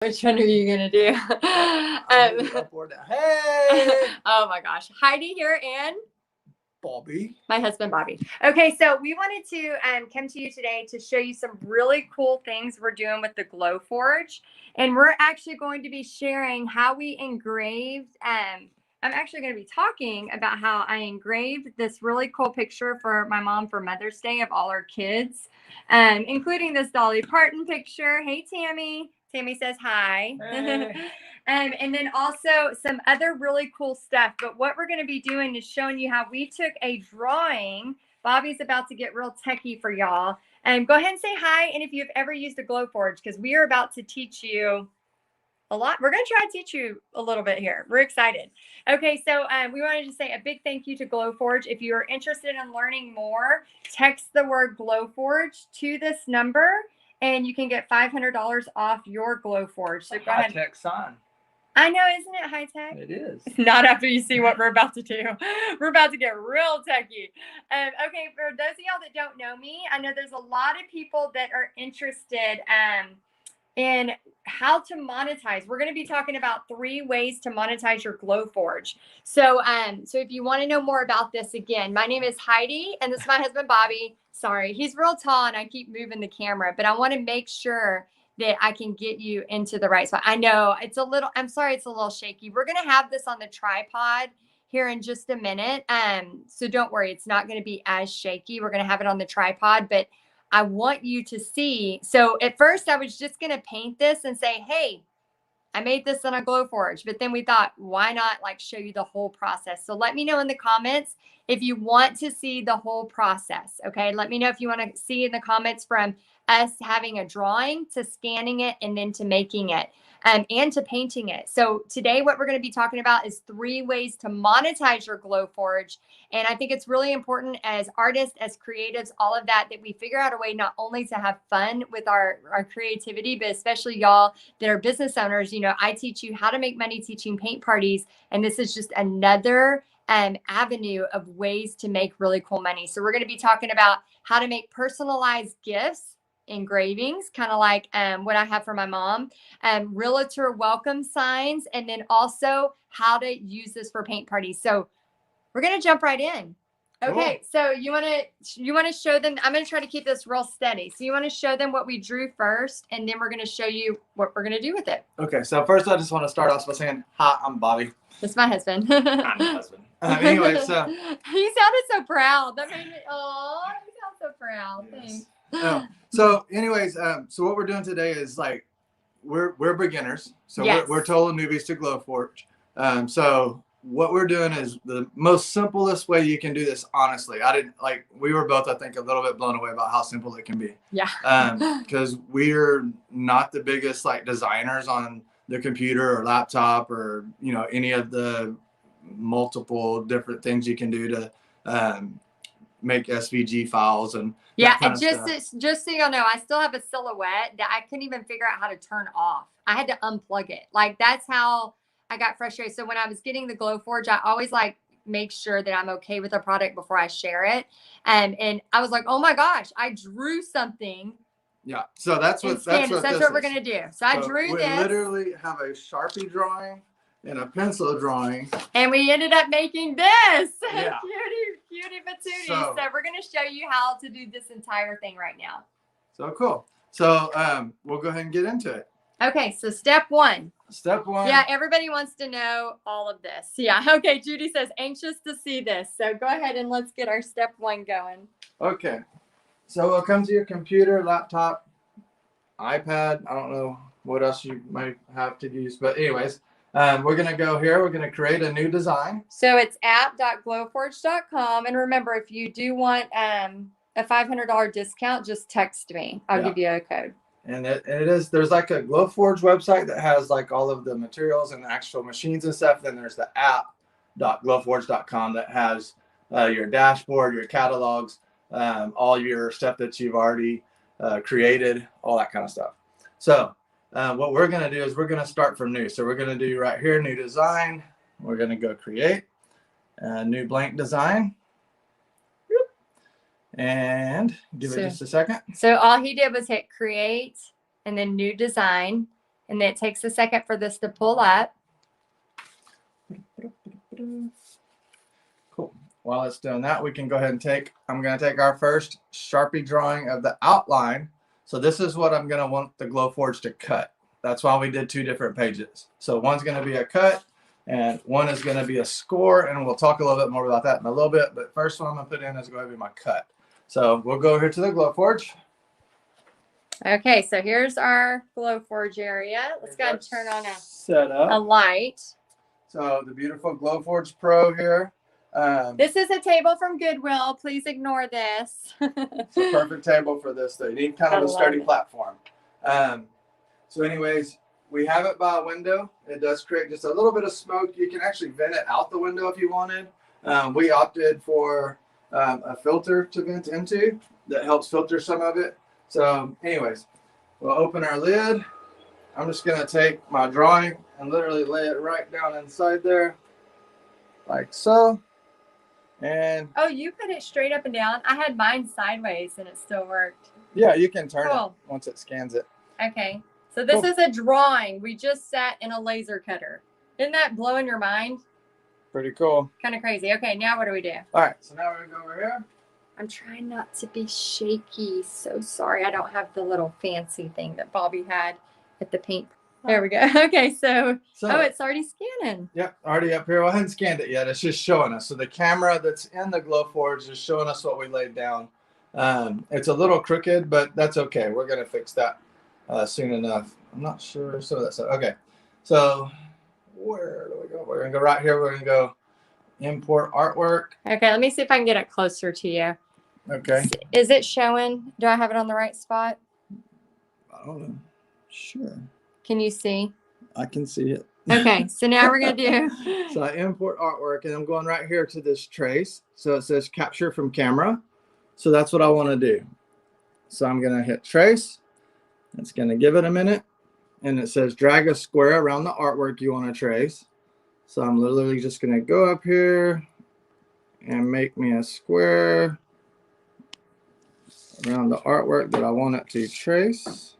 Which one are you gonna do? Up or down. Hey! Oh my gosh. Heidi here and Bobby. my husband, Bobby. Okay, so we wanted to come to you today to show you some really cool things we're doing with the Glowforge. And we're actually going to be sharing how we engraved. I'm actually going to be talking about how I engraved this really cool picture for my mom for Mother's Day of all our kids, including this Dolly Parton picture. Hey, Tammy. Tammy says hi. Hey. And then also some other really cool stuff. But what we're going to be doing is showing you how we took a drawing. Bobby's about to get real techie for y'all. And go ahead and say hi. And if you've ever used a Glowforge, because we are about to teach you a lot. We're going to try to teach you a little bit here. We're excited. Okay, so we wanted to say a big thank you to Glowforge. If you are interested in learning more, text the word Glowforge to this number, and you can get $500 off your Glowforge. So go ahead. High-tech sign. I know, isn't it high tech? It is. Not after you see what we're about to do. We're about to get real techie. Okay, for those of y'all that don't know me, I know there's a lot of people that are interested in how to monetize. We're going to be talking about 3 ways to monetize your Glowforge. So if you want to know more about this, again, my name is Heidi, and this is my husband, Bobby. Sorry, he's real tall, and I keep moving the camera, but I want to make sure that I can get you into the right spot. I know it's a little, I'm sorry, it's a little shaky. We're going to have this on the tripod here in just a minute. So don't worry, it's not going to be as shaky. We're going to have it on the tripod, but I want you to see. So at first I was just going to paint this and say, hey, I made this on a Glowforge, but then we thought, why not like show you the whole process? So let me know in the comments if you want to see the whole process. Okay. Let me know if you want to see in the comments from us having a drawing to scanning it and then to making it and to painting it. So today what we're going to be talking about is 3 ways to monetize your Glowforge. And I think it's really important as artists, as creatives, all of that, that we figure out a way not only to have fun with our creativity, but especially y'all that are business owners. You know, I teach you how to make money teaching paint parties. And this is just another avenue of ways to make really cool money. So we're going to be talking about how to make personalized gifts, engravings, kind of like what I have for my mom, Realtor Welcome Signs, and then also how to use this for paint parties. So we're going to jump right in. Okay, cool. So you want to show them, I'm going to try to keep this real steady. So you want to show them what we drew first, and then we're going to show you what we're going to do with it. Okay, so first I just want to start off by saying, hi, I'm Bobby. That's my husband. I'm the husband. Anyway, so. He sounded so proud. That made me, oh, he sounds so proud. Yes. Thanks. So anyways, so what we're doing today is like, we're beginners. So yes. we're total newbies to Glowforge. So what we're doing is the most simplest way you can do this. Honestly, we were both, I think, a little bit blown away about how simple it can be. Yeah. Because we're not the biggest like designers on the computer or laptop or, you know, any of the multiple different things you can do to make SVG files and yeah. Just so y'all know, I still have a silhouette that I couldn't even figure out how to turn off. I had to unplug it. Like that's how I got frustrated. So when I was getting the Glowforge, I always like make sure that I'm okay with a product before I share it. And I was like, oh my gosh, I drew something. Yeah. So that's what we're gonna do. So I drew this. We literally have a Sharpie drawing and a pencil drawing. And we ended up making this. Yeah. Cutie patootie. So we're gonna show you how to do this entire thing right now. So cool. So we'll go ahead and get into it. Okay, so step 1. Step 1. Yeah, everybody wants to know all of this. Yeah, okay, Judy says, anxious to see this. So go ahead and let's get our step 1 going. Okay, so we'll come to your computer, laptop, iPad. I don't know what else you might have to use. But anyways, we're going to go here. We're going to create a new design. So it's app.glowforge.com. And remember, if you do want a $500 discount, just text me. I'll give you a code. And there's like a Glowforge website that has like all of the materials and the actual machines and stuff. Then there's the app.glowforge.com that has your dashboard, your catalogs, all your stuff that you've already created, all that kind of stuff. So what we're going to do is we're going to start from new. So we're going to do right here, new design. We're going to go create a new blank design. And give it just a second. So all he did was hit create and then new design. And then it takes a second for this to pull up. Cool. While it's doing that, we can go ahead and I'm going to take our first Sharpie drawing of the outline. So this is what I'm going to want the Glowforge to cut. That's why we did 2 different pages. So one's going to be a cut and one is going to be a score. And we'll talk a little bit more about that in a little bit. But first one I'm going to put in is going to be my cut. So we'll go here to the Glowforge. Okay, so here's our Glowforge area. Let's go ahead and turn on a light. So the beautiful Glowforge Pro here. This is a table from Goodwill. Please ignore this. It's a perfect table for this, though. You need kind of a sturdy platform. So anyways, we have it by a window. It does create just a little bit of smoke. You can actually vent it out the window if you wanted. We opted for a filter to vent into that helps filter some of it. So anyways, we'll open our lid. I'm just going to take my drawing and literally lay it right down inside there like so. And oh, you put it straight up and down? I had mine sideways and it still worked. Yeah, you can turn it once it scans it. Okay. So this is a drawing. We just sat in a laser cutter. Isn't that blowing your mind? Pretty cool. Kind of crazy. Okay, now what do we do? All right, so now we're going to go over here. I'm trying not to be shaky. So sorry. I don't have the little fancy thing that Bobby had at the paint. There we go. Okay, so oh, it's already scanning. Yep, already up here. Well, I haven't scanned it yet. It's just showing us. So the camera that's in the Glowforge is showing us what we laid down. It's a little crooked, but that's okay. We're going to fix that soon enough. I'm not sure. So that's okay. So where do we go? We're going to go right here. We're going to go import artwork. Okay, let me see if I can get it closer to you. Okay. Is it showing? Do I have it on the right spot? I don't know. Sure. Can you see? I can see it. Okay, so now we're going to do. So I import artwork and I'm going right here to this trace. So it says capture from camera. So that's what I want to do. So I'm going to hit trace. It's going to give it a minute. And it says drag a square around the artwork you want to trace. So I'm literally just going to go up here and make me a square around the artwork that I want it to trace.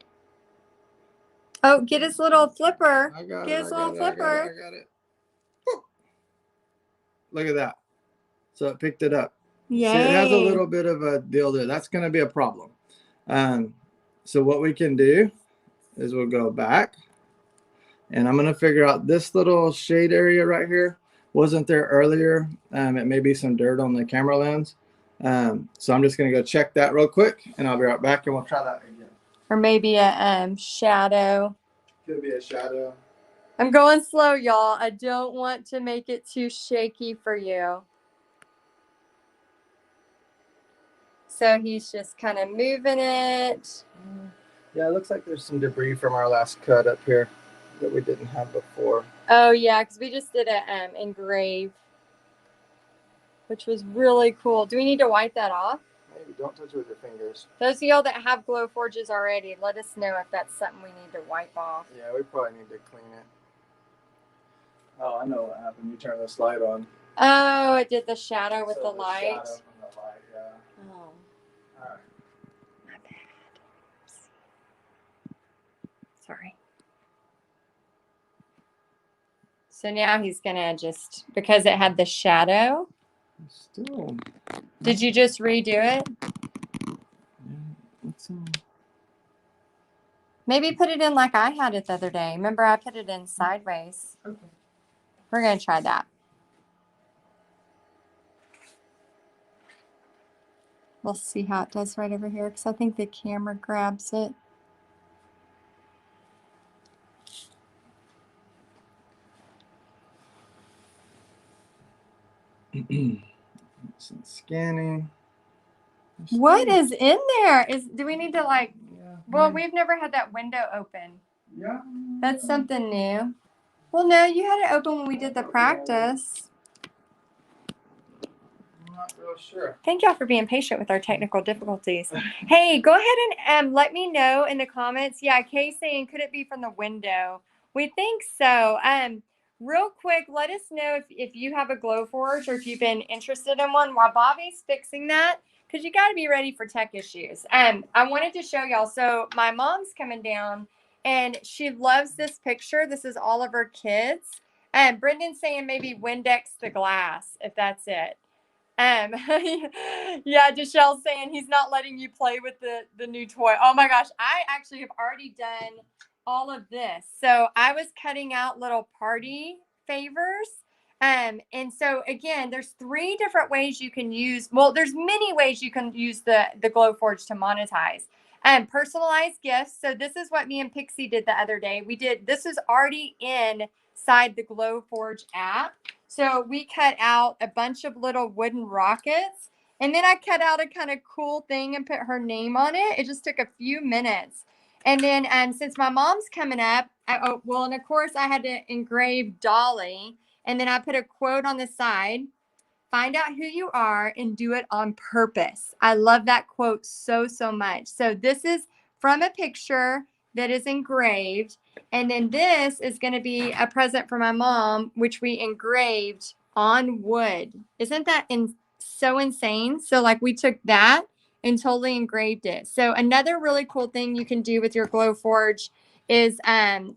Oh, get his little flipper. I got get it, his little flipper. I got it. Woo. Look at that. So it picked it up. Yay. So it has a little bit of a deal there. That's going to be a problem. So what we can do is we'll go back. And I'm going to figure out this little shade area right here. Wasn't there earlier. It may be some dirt on the camera lens. So I'm just going to go check that real quick. And I'll be right back and we'll try that again. Or maybe a shadow. Could be a shadow. I'm going slow, y'all. I don't want to make it too shaky for you. So he's just kind of moving it. Yeah, it looks like there's some debris from our last cut up here that we didn't have before. Oh, yeah, because we just did a engraved, which was really cool. Do we need to wipe that off? Maybe. Don't touch it with your fingers. Those of y'all that have Glowforges already, let us know if that's something we need to wipe off. Yeah, we probably need to clean it. Oh, I know what happened. You turned this light on. Oh, it did the shadow with the light. Shadow from the light, yeah. Oh. All right. My bad. Sorry. So now he's gonna just, because it had the shadow. Still. Did you just redo it? Yeah, maybe put it in like I had it the other day. Remember, I put it in sideways. Okay. We're gonna try that. We'll see how it does right over here because I think the camera grabs it. Some scanning. What is in there? Do we need to like? Yeah. Well, we've never had that window open. Yeah. That's something new. Well, no, you had it open when we did the practice. I'm not real sure. Thank y'all for being patient with our technical difficulties. Hey, go ahead and let me know in the comments. Yeah, Kay's saying, could it be from the window? We think so. Real quick, let us know if you have a Glowforge or if you've been interested in one while Bobby's fixing that, because you got to be ready for tech issues. I wanted to show y'all. So my mom's coming down And she loves this picture. This is all of her kids. And Brendan's saying maybe Windex the glass, if that's it. Um, yeah, Jachelle's saying he's not letting you play with the new toy. Oh my gosh, I actually have already done all of this. So I was cutting out little party favors. And so again, there's 3 different ways you can use. Well, there's many ways you can use the Glowforge to monetize. Personalized gifts. So this is what me and Pixie did the other day. This is already inside the Glowforge app. So we cut out a bunch of little wooden rockets, and then I cut out a kind of cool thing and put her name on it. It just took a few minutes. And then since my mom's coming up, and of course I had to engrave Dolly, and then I put a quote on the side. Find out who you are and do it on purpose. I love that quote so, so much. So this is from a picture that is engraved. And then this is going to be a present for my mom, which we engraved on wood. Isn't that so insane? So like we took that and totally engraved it. So another really cool thing you can do with your Glowforge is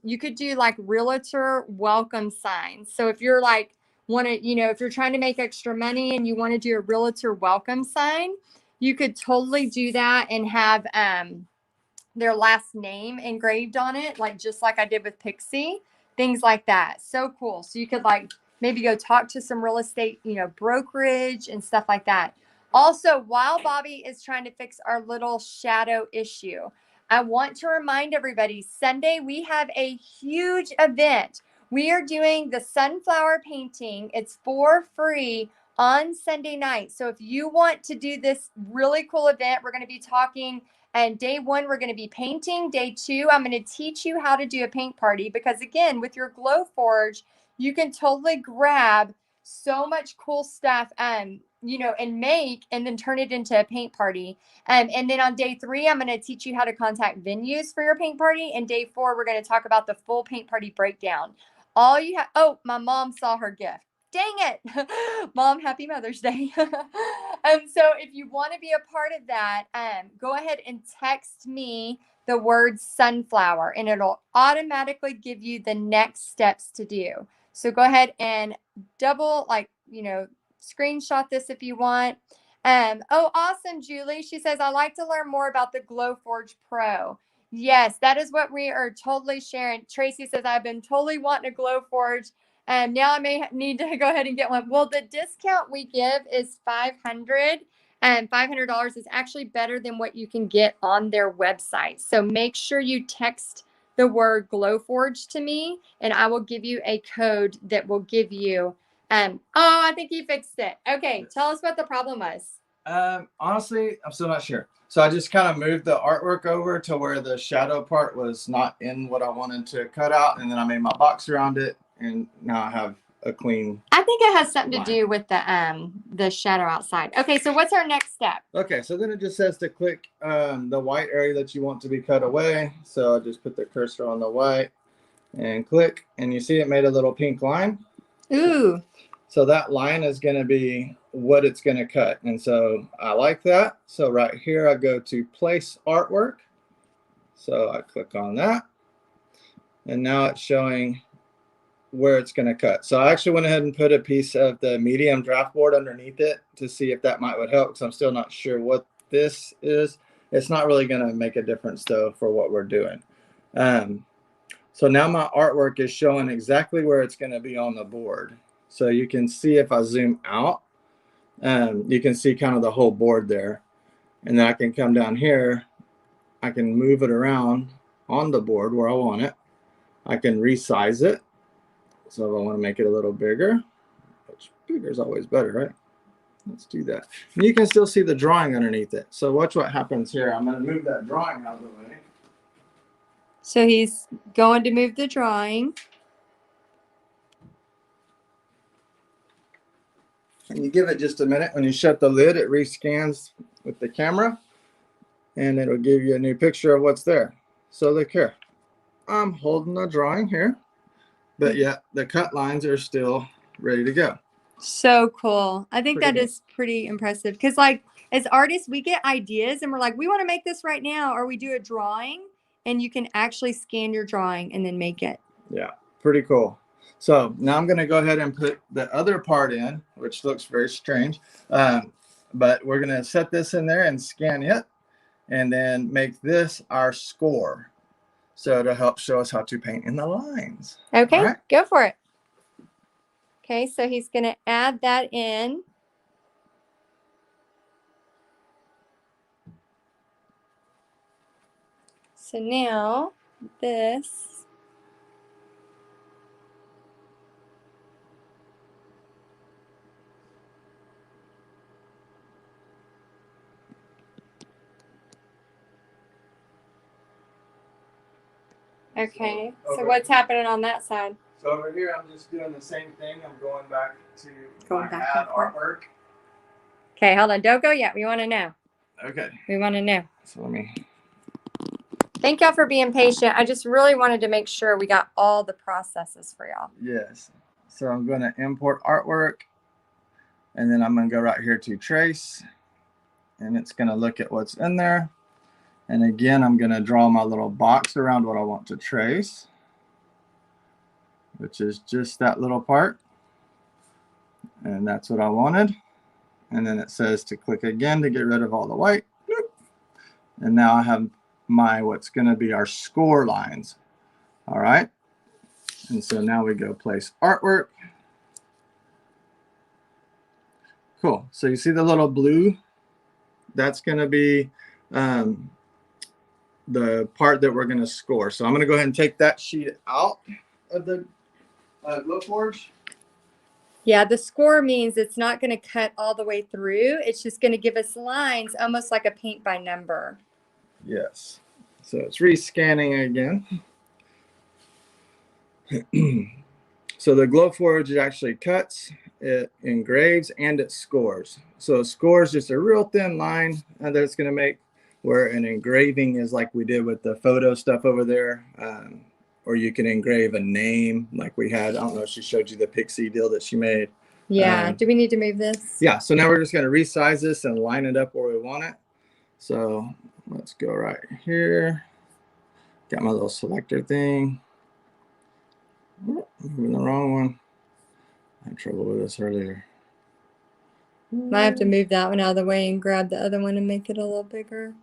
you could do like Realtor Welcome Signs. So if you're like, if you're trying to make extra money and you want to do a Realtor Welcome Sign, you could totally do that and have their last name engraved on it, like just like I did with Pixie, things like that. So cool. So you could like maybe go talk to some real estate, brokerage and stuff like that. Also, while Bobby is trying to fix our little shadow issue, I want to remind everybody, Sunday we have a huge event. We are doing the sunflower painting. It's for free on Sunday night. So if you want to do this really cool event, we're going to be talking. And day 1, we're going to be painting. Day 2, I'm going to teach you how to do a paint party. Because again, with your Glowforge, you can totally grab so much cool stuff, and make and then turn it into a paint party. And then on day 3, I'm going to teach you how to contact venues for your paint party. And day 4, we're going to talk about the full paint party breakdown. All you have, my mom saw her gift. Dang it. Mom, happy Mother's Day. So if you want to be a part of that, go ahead and text me the word sunflower and it'll automatically give you the next steps to do. So go ahead and screenshot this if you want. Awesome, Julie. She says, I like to learn more about the Glowforge Pro. Yes, that is what we are totally sharing. Tracy says, I've been totally wanting a Glowforge. Now I may need to go ahead and get one. Well, the discount we give is $500, and $500 is actually better than what you can get on their website. So make sure you text the word Glowforge to me, and I will give you a code that will give you. I think you fixed it. Okay, tell us what the problem was. Honestly, I'm still not sure. So I just kind of moved the artwork over to where the shadow part was not in what I wanted to cut out, and then I made my box around it. And now I have a clean. I think it has something to do with the shadow outside. Okay, so what's our next step? Okay, so then it just says to click the white area that you want to be cut away. So I just put the cursor on the white and click, and you see it made a little pink line. Ooh. So that line is going to be what it's going to cut. And so I like that. So right here, I go to place artwork. So I click on that. And now it's showing where it's going to cut. So I actually went ahead and put a piece of the medium draft board underneath it to see if that would help, because I'm still not sure what this is. It's not really going to make a difference though for what we're doing. So now my artwork is showing exactly where it's going to be on the board. So you can see if I zoom out, you can see kind of the whole board there. And then I can come down here, I can move it around on the board where I want it. I can resize it. So if I want to make it a little bigger, which bigger is always better, right? Let's do that. And you can still see the drawing underneath it. So watch what happens here. I'm going to move that drawing out of the way. So he's going to move the drawing. And you give it just a minute. When you shut the lid, it rescans with the camera, and it'll give you a new picture of what's there. So look here. I'm holding the drawing here, but yet the cut lines are still ready to go. So cool. I think that is pretty impressive, because like as artists, we get ideas and we're like, we want to make this right now, or we do a drawing and you can actually scan your drawing and then make it. Yeah, pretty cool. So now I'm going to go ahead and put the other part in, which looks very strange. But we're going to set this in there and scan it and then make this our score. So to help show us how to paint in the lines. Okay, right. Go for it. Okay, so he's going to add that in. So now this. Okay, so what's happening on that side? So over here, I'm just doing the same thing. I'm going back to add artwork. Okay, hold on. Don't go yet. We want to know. Okay. We want to know. So let me. Thank y'all for being patient. I just really wanted to make sure we got all the processes for y'all. Yes. So I'm going to import artwork, and then I'm going to go right here to trace, and it's going to look at what's in there. And again, I'm going to draw my little box around what I want to trace, which is just that little part. And that's what I wanted. And then it says to click again to get rid of all the white. And now I have my what's going to be our score lines. All right. And so now we go place artwork. Cool. So you see the little blue? That's going to be the part that we're going to score. So I'm going to go ahead and take that sheet out of the Glowforge. Yeah, the score means it's not going to cut all the way through. It's just going to give us lines, almost like a paint by number. Yes. So it's rescanning again. So the Glowforge actually cuts, it engraves, and it scores. So a score is just a real thin line that it's going to make, where an engraving is like we did with the photo stuff over there. Or you can engrave a name like we had. I don't know if she showed you the pixie deal that she made. Yeah. Do we need to move this? Yeah. So now we're just going to resize this and line it up where we want it. So let's go right here. Got my little selector thing. Oh, moving the wrong one. I had trouble with this earlier. I have to move that one out of the way and grab the other one and make it a little bigger.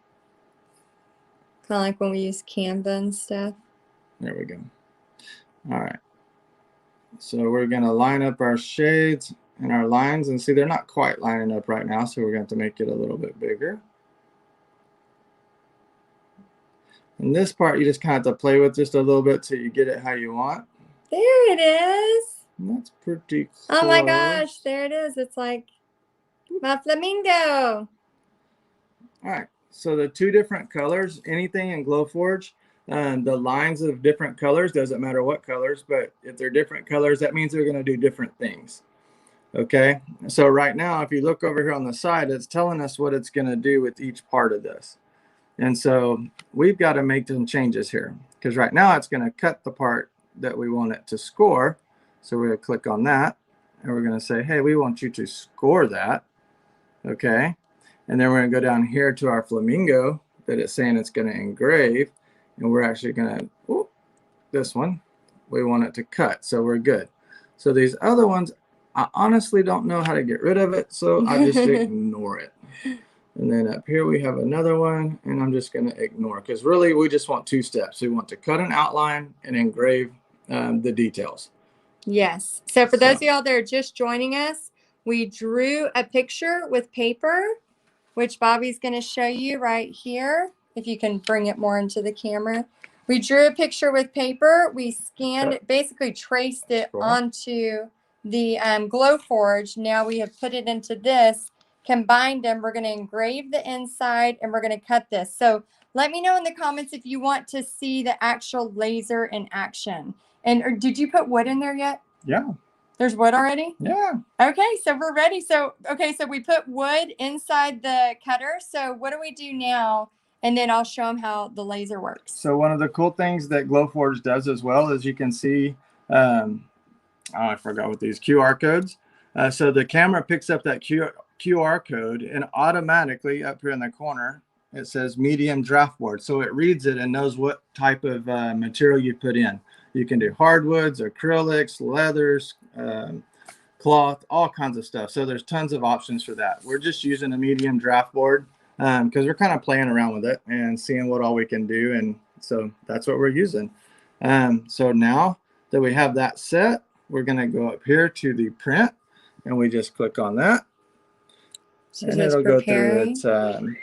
Kind of like when we use Canva and stuff. There we go. All right. So we're going to line up our shades and our lines. And see, they're not quite lining up right now. So we're going to have to make it a little bit bigger. And this part, you just kind of have to play with just a little bit till you get it how you want. There it is. And that's pretty close. Oh my gosh, there it is. It's like my flamingo. All right. So the two different colors, anything in Glowforge, the lines of different colors, doesn't matter what colors, but if they're different colors, that means they're going to do different things. Okay. So right now, if you look over here on the side, it's telling us what it's going to do with each part of this. And so we've got to make some changes here, because right now it's going to cut the part that we want it to score. So we're going to click on that and we're going to say, hey, we want you to score that. Okay. And then we're going to go down here to our flamingo that it's saying it's going to engrave. And we're actually going to, this one, we want it to cut. So we're good. So these other ones, I honestly don't know how to get rid of it. So I just ignore it. And then up here we have another one, and I'm just going to ignore, because really we just want two steps. We want to cut an outline and engrave the details. Yes. So for those of y'all that are just joining us, we drew a picture with paper, which Bobby's going to show you right here. If you can bring it more into the camera. We drew a picture with paper. We scanned it, basically traced it onto the Glowforge. Now we have put it into this, combined them. We're going to engrave the inside and we're going to cut this. So let me know in the comments if you want to see the actual laser in action. And did you put wood in there yet? Yeah. There's wood already? Yeah. Okay, so we're ready. So, okay, so we put wood inside the cutter. So what do we do now? And then I'll show them how the laser works. So one of the cool things that Glowforge does as well is you can see, I forgot what these QR codes. So the camera picks up that QR code and automatically up here in the corner, it says medium draft board. So it reads it and knows what type of material you put in. You can do hardwoods, acrylics, leathers, cloth, all kinds of stuff. So there's tons of options for that. We're just using a medium draft board because we're kind of playing around with it and seeing what all we can do. And so that's what we're using. So now that we have that set, we're going to go up here to the print and we just click on that. And it'll go through it.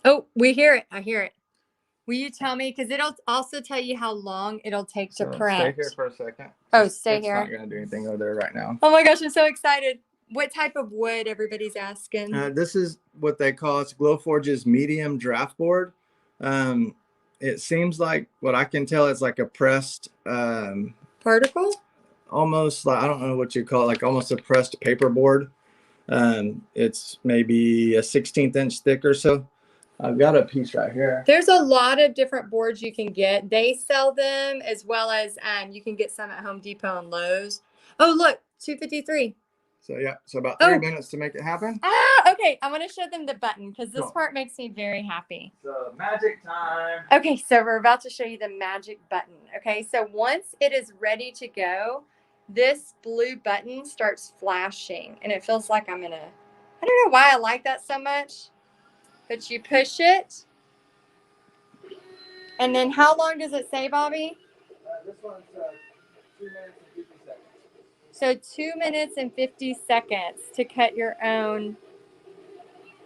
Oh, we hear it. I hear it. Will you tell me? Because it'll also tell you how long it'll take to print. Stay here for a second. Oh, stay here. It's not going to do anything over there right now. Oh my gosh, I'm so excited. What type of wood everybody's asking? This is what they call it's Glowforge's medium draft board. It seems like, what I can tell, it's like a pressed particle? Almost like, I don't know what you call it, like almost a pressed paper board. It's maybe a 1/16 inch thick or so. I've got a piece right here. There's a lot of different boards you can get. They sell them, as well as you can get some at Home Depot and Lowe's. Oh, look, 253. So yeah, so about 3 minutes to make it happen. Okay, I want to show them the button because this part makes me very happy. So magic time. Okay, so we're about to show you the magic button. Okay, so once it is ready to go, this blue button starts flashing, and it feels like I don't know why I like that so much. But you push it, and then how long does it say, Bobby? This one's 2 minutes and 50 seconds. So 2 minutes and 50 seconds to cut your own.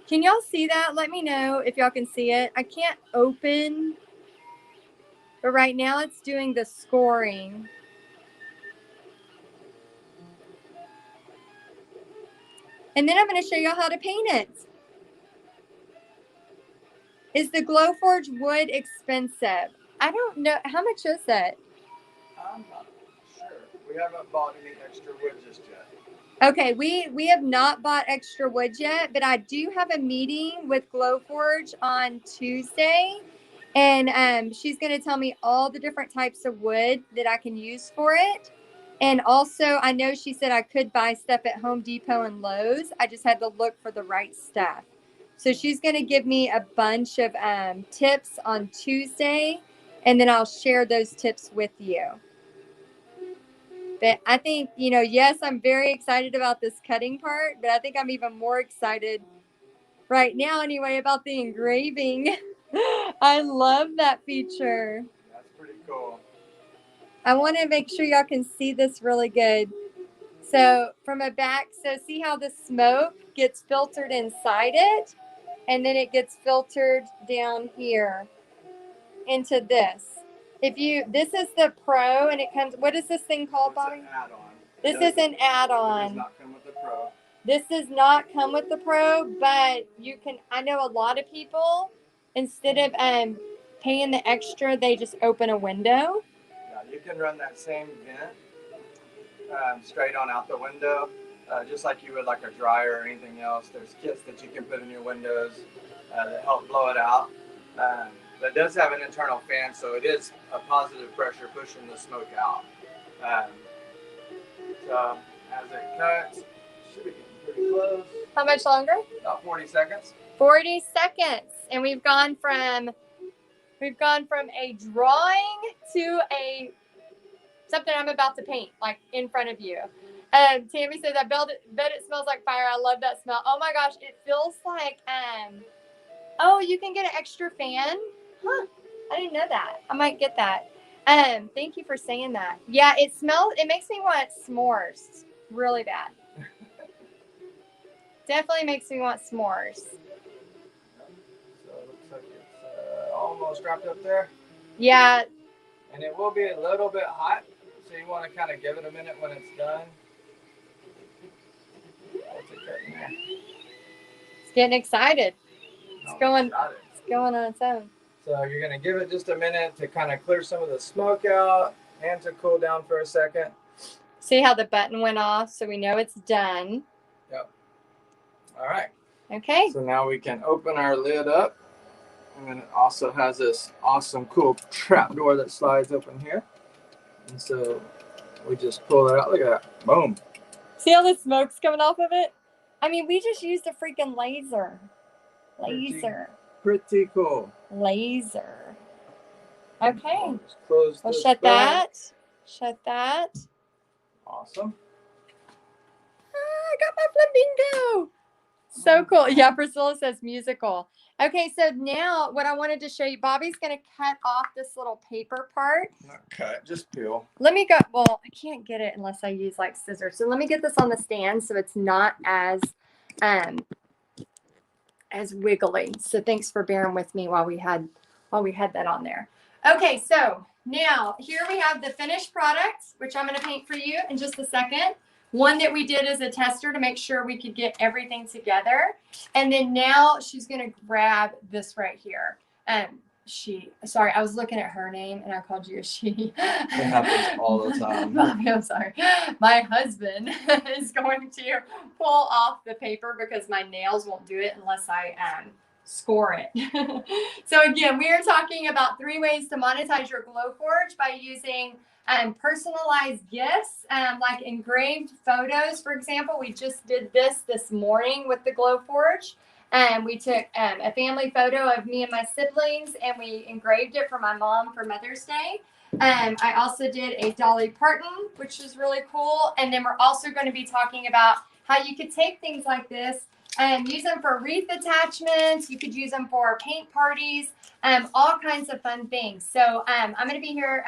Can y'all see that? Let me know if y'all can see it. I can't open, but right now it's doing the scoring. And then I'm going to show y'all how to paint it. Is the Glowforge wood expensive? I don't know. How much is it? I'm not sure. We haven't bought any extra wood just yet. Okay, we have not bought extra wood yet, but I do have a meeting with Glowforge on Tuesday, and she's going to tell me all the different types of wood that I can use for it. And also, I know she said I could buy stuff at Home Depot and Lowe's. I just had to look for the right stuff. So she's going to give me a bunch of tips on Tuesday, and then I'll share those tips with you. But I think, yes, I'm very excited about this cutting part, but I think I'm even more excited right now anyway about the engraving. I love that feature. That's pretty cool. I want to make sure y'all can see this really good. So from a back, so see how the smoke gets filtered inside it? And then it gets filtered down here into this. This is the Pro, and it comes, what is this thing called, Bobby? It's an add-on. This is an add-on. It does not come with the Pro. This does not come with the Pro, but I know a lot of people, instead of paying the extra, they just open a window. Yeah, you can run that same vent straight on out the window. Just like you would like a dryer or anything else. There's kits that you can put in your windows that help blow it out. But it does have an internal fan, so it is a positive pressure pushing the smoke out. So as it cuts, it should be getting pretty close. How much longer? About 40 seconds. 40 seconds. And we've gone from a drawing to something I'm about to paint, like in front of you. Tammy says, I bet it smells like fire. I love that smell. Oh my gosh, it feels like, oh, you can get an extra fan? Huh, I didn't know that. I might get that. Thank you for saying that. Yeah, it makes me want s'mores really bad. Definitely makes me want s'mores. So it looks like it's almost wrapped up there. Yeah. And it will be a little bit hot, so you want to kind of give it a minute when it's done. What's it cutting there? It's getting excited. It's going on its own. So you're going to give it just a minute to kind of clear some of the smoke out and to cool down for a second. See how the button went off, so we know it's done. Yep. All right. Okay. So now we can open our lid up. And then it also has this awesome, cool trap door that slides open here. And so we just pull it out. Look at that. Boom. See how the smoke's coming off of it? I mean, we just used a freaking laser. Pretty cool. Laser. Okay. Close We'll this shut back. that. Shut that. Awesome. I got my flamingo. So cool. Yeah, Priscilla says musical. Okay, so now what I wanted to show you, Bobby's going to cut off this little paper part. Not cut, just peel. Let me go. Well, I can't get it unless I use like scissors. So let me get this on the stand so it's not as wiggly. So thanks for bearing with me while we had that on there. Okay, so now here we have the finished product, which I'm going to paint for you in just a second. One that we did as a tester to make sure we could get everything together. And then now she's going to grab this right here. Sorry, I was looking at her name and I called you a she. It happens all the time. Bobby, I'm sorry. My husband is going to pull off the paper because my nails won't do it unless I score it. So again, we are talking about 3 ways to monetize your Glowforge by using personalized gifts, like engraved photos, for example. We just did this morning with the Glowforge. We took a family photo of me and my siblings, and we engraved it for my mom for Mother's Day. I also did a Dolly Parton, which is really cool. And then we're also going to be talking about how you could take things like this and use them for wreath attachments. You could use them for paint parties, all kinds of fun things. So I'm going to be here,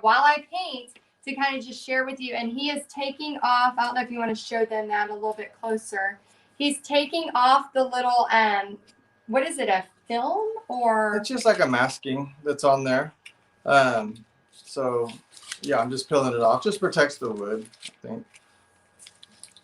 while I paint, to kind of just share with you. And he is taking off. I don't know if you want to show them that a little bit closer. He's taking off the little, what is it, a film or? It's just like a masking that's on there. So yeah, I'm just peeling it off. Just protects the wood, I think.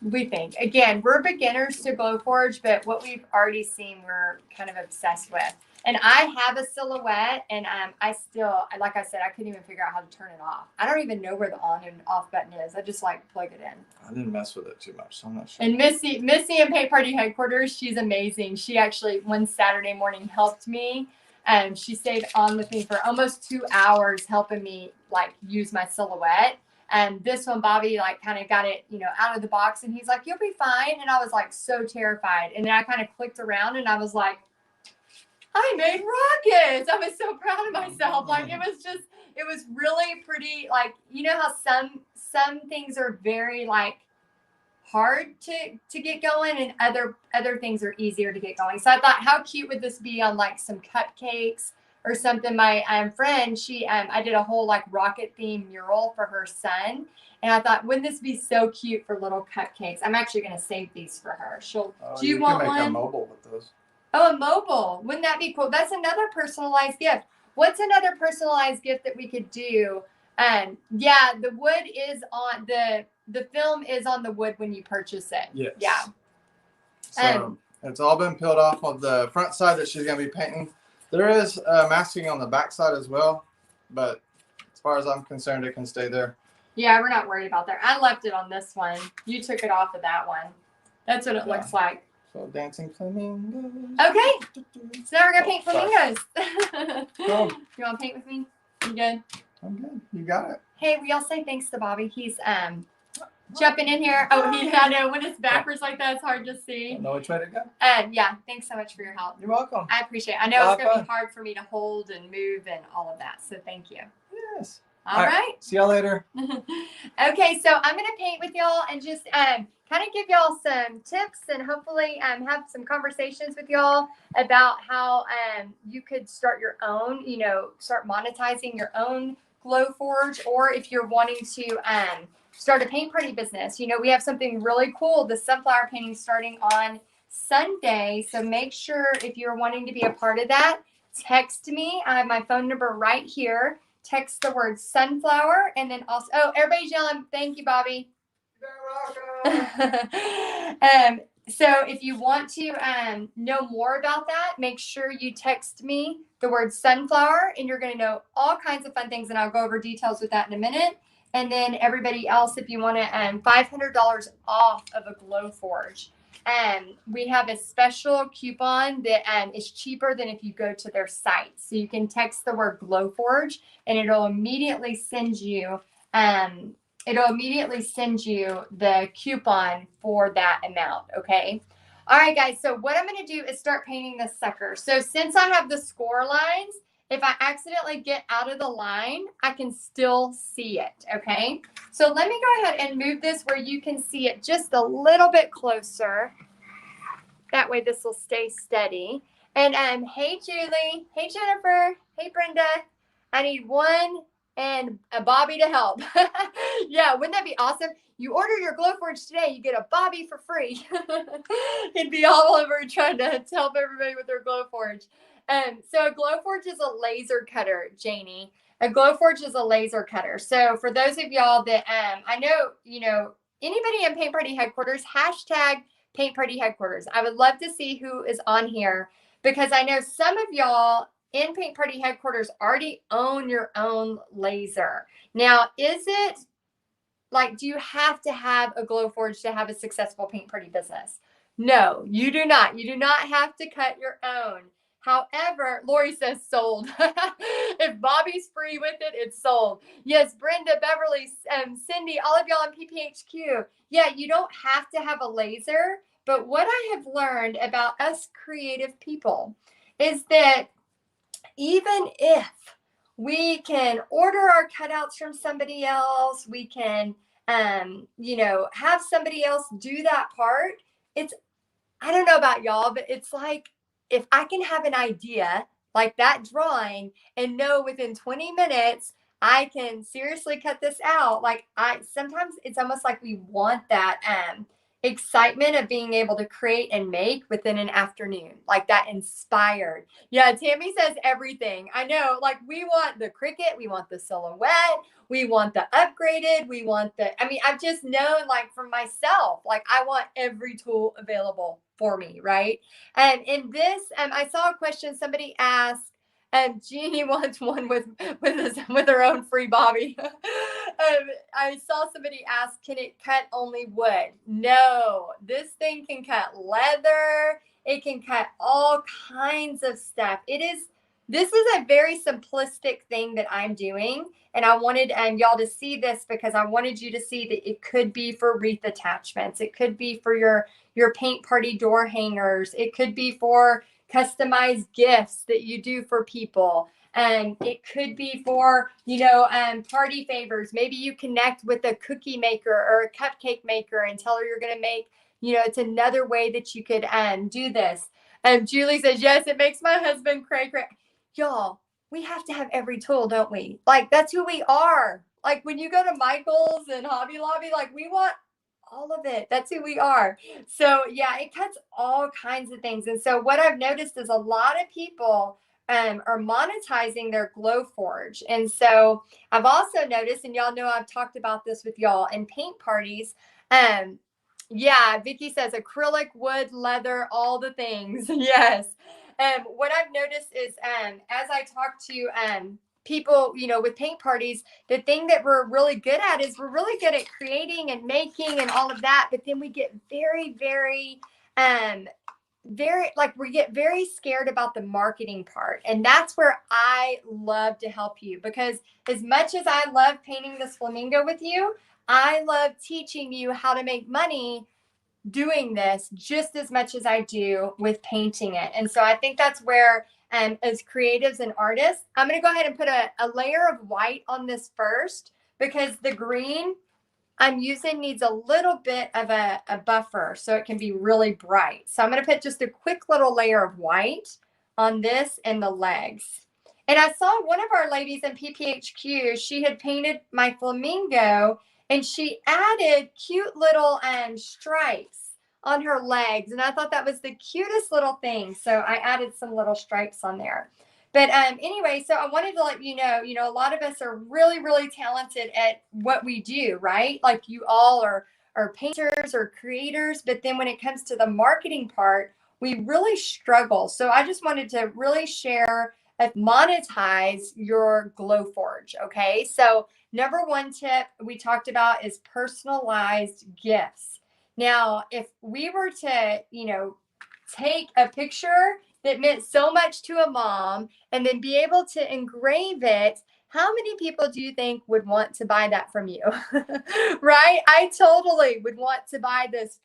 We think. Again, we're beginners to Glowforge, but what we've already seen, we're kind of obsessed with. And I have a silhouette, and I still, like I said, I couldn't even figure out how to turn it off. I don't even know where the on and off button is. I just like plug it in. I didn't mess with it too much, so I'm not sure. And Missy in Paint Party Headquarters, she's amazing. She actually one Saturday morning helped me. She stayed on with me for almost 2 hours helping me like use my silhouette. And this one, Bobby, like kind of got it, out of the box. And he's like, "You'll be fine." And I was like so terrified. And then I kind of clicked around and I was like, I made rockets. I was so proud of myself. Like it was really pretty. Like, how some things are very like hard to get going and other things are easier to get going. So I thought, how cute would this be on like some cupcakes or something? My friend, I did a whole like rocket themed mural for her son. And I thought, wouldn't this be so cute for little cupcakes? I'm actually going to save these for her. Do you want one? You can make a mobile with those. Oh, a mobile. Wouldn't that be cool? That's another personalized gift. What's another personalized gift that we could do? Yeah, the wood is on the film is on the wood when you purchase it. Yes. Yeah. So it's all been peeled off on the front side that she's going to be painting. There is masking on the back side as well, but as far as I'm concerned, it can stay there. Yeah, we're not worried about that. I left it on this one. You took it off of that one. That's what it looks like. So dancing flamingos. Okay. So now we're going to paint flamingos. Cool. You want to paint with me? You good? I'm good. You got it. Hey, we all say thanks to Bobby. He's jumping in here. Oh, I know. When it's backwards like that, it's hard to see. Know which way to go. Yeah. Thanks so much for your help. You're welcome. I appreciate it. I know it's going to be hard for me to hold and move and all of that. So thank you. Yes. All right. See y'all later. Okay, so I'm going to paint with y'all and just kind of give y'all some tips and hopefully have some conversations with y'all about how you could start your own, start monetizing your own Glowforge, or if you're wanting to start a paint party business. We have something really cool, the sunflower painting starting on Sunday. So make sure if you're wanting to be a part of that, text me. I have my phone number right here. Text the word sunflower and then also, everybody's yelling, thank you, Bobby. You're welcome. So if you want to know more about that, make sure you text me the word sunflower and you're going to know all kinds of fun things. And I'll go over details with that in a minute. And then everybody else, if you want to, $500 off of a Glowforge. We have a special coupon that is cheaper than if you go to their site. So you can text the word Glowforge and it'll immediately send you the coupon for that amount. Okay. All right, guys. So what I'm going to do is start painting this sucker. So since I have the score lines, if I accidentally get out of the line, I can still see it. Okay. So let me go ahead and move this where you can see it just a little bit closer. That way this will stay steady. And hey Julie, hey Jennifer, hey Brenda. I need one and a Bobby to help. Yeah, wouldn't that be awesome? You order your Glowforge today, you get a Bobby for free. He'd be all over trying to help everybody with their Glowforge. So a Glowforge is a laser cutter, Janie. A Glowforge is a laser cutter. So for those of y'all that I know, anybody in Paint Party Headquarters, hashtag Paint Party Headquarters. I would love to see who is on here because I know some of y'all in Paint Party Headquarters already own your own laser. Now, is it like, do you have to have a Glowforge to have a successful Paint Party business? No, you do not. You do not have to cut your own. However, Lori says sold. If Bobby's free with it, it's sold. Yes, Brenda, Beverly, Cindy, all of y'all in PPHQ. Yeah, you don't have to have a laser. But what I have learned about us creative people is that even if we can order our cutouts from somebody else, we can, have somebody else do that part. I don't know about y'all, but it's like if I can have an idea like that drawing and know within 20 minutes I can seriously cut this out. Like sometimes it's almost like we want that excitement of being able to create and make within an afternoon, like that inspired. Yeah, Tammy says everything. I know, like we want the Cricut, we want the silhouette, we want the upgraded, we want I've just known like for myself, like I want every tool available for me, right? And in this, I saw a question somebody asked, Jeannie wants one with her own free Bobby. I saw somebody ask, can it cut only wood? No, this thing can cut leather. It can cut all kinds of stuff. This is a very simplistic thing that I'm doing. And I wanted y'all to see this because I wanted you to see that it could be for wreath attachments. It could be for your paint party door hangers. It could be for customized gifts that you do for people. It could be for, party favors. Maybe you connect with a cookie maker or a cupcake maker and tell her you're going to make, it's another way that you could do this. Julie says, yes, it makes my husband cray cray. Y'all, we have to have every tool, don't we? Like, that's who we are. Like, when you go to Michael's and Hobby Lobby, like, we want all of it. That's who we are. So, yeah, it cuts all kinds of things. And so, what I've noticed is a lot of people are monetizing their Glowforge. And so, I've also noticed, and y'all know I've talked about this with y'all in paint parties. Yeah, Vicky says acrylic, wood, leather, all the things. Yes. What I've noticed is as I talk to people, with paint parties, the thing that we're really good at is we're really good at creating and making and all of that. But then we get very, very, we get very scared about the marketing part. And that's where I love to help you, because as much as I love painting this flamingo with you, I love teaching you how to make money doing this just as much as I do with painting it. And so I think that's where, as creatives and artists, I'm going to go ahead and put a layer of white on this first, because the green I'm using needs a little bit of a buffer so it can be really bright. So I'm going to put just a quick little layer of white on this and the legs. And I saw one of our ladies in PPHQ, she had painted my flamingo and she added cute little stripes on her legs. And I thought that was the cutest little thing. So I added some little stripes on there. But anyway, so I wanted to let you know, a lot of us are really, really talented at what we do, right? Like you all are painters or creators. But then when it comes to the marketing part, we really struggle. So I just wanted to really share monetize your Glowforge. Okay. So number one tip we talked about is personalized gifts. Now, if we were to, take a picture that meant so much to a mom and then be able to engrave it, How many people do you think would want to buy that from you? Right? I totally would want to buy this